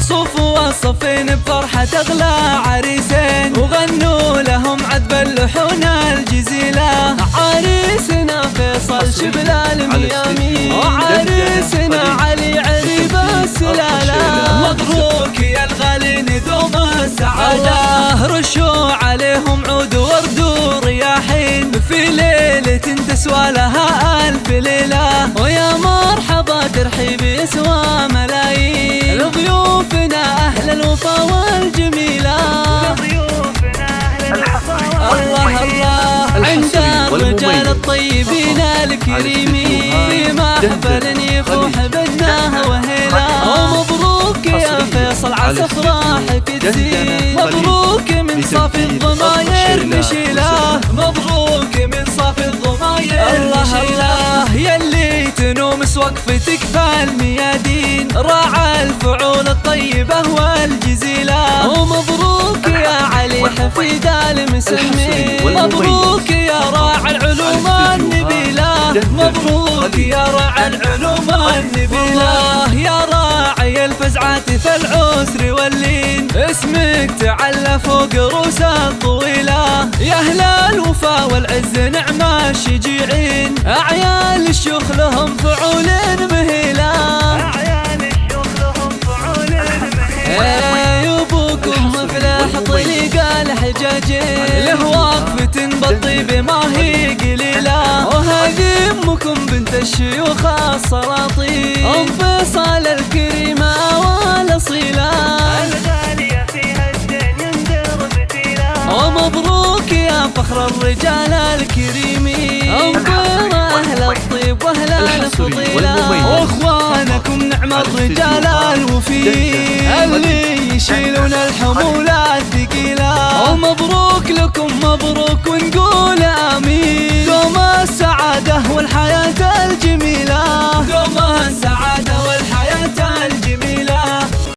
صفوا الصفين بفرحة أغلى عريسين، وغنوا لهم عذب اللحون الجزيلة. عريسنا فيصل شبل الميامي، وعريسنا علي عريب السلالة. مبروك يا الغالي ندوم السعادة، رشوا عليهم عود ورد ورياحين، في ليلة تسوى لها ألف ليلة. ويا مرحبا ترحيب يسوى ملايين، لضيوفنا أهل الوفا والجميلة. الله الله عند الرجال الطيبين الكريمين، في محفل يفوح بدناه وهيلا. ومبروك يا فيصل عسى افراحك تزيد، مبروك من صافي الضماير نشيله، مبروك من صافي الضماير. الله الله يلي تنومس وقفتك في الميادين، راعى الفعول الطيبة والجزيلة. ومبروك يا علي حفيد المسمين، مبروك يا راعى العلوم النبيلة، مبروك يا راعى العلوم النبيلة. يا راعي الفزعات في العسر واللين، اسمك تعلى فوق رؤوس الطويلة. يا أهل الوفا والعز نعم الشجيعين، أعيال الشيوخ لهم فعول مهيلة. يبوكم مفلح طليق الحجاجين، له وقفة بالطيب ما هي قليلة. وهذه أمكم بنت الشيوخ السلاطين، أم فيصل الكريمة والأصيلة، الغالية فيها الدين يندر بتيلة. ومبروك يا فخر الرجال الكريمين، أم بيض أهل الطيب وأهل الفضيلة. وإخوانكم نعم الرجال الوفيين،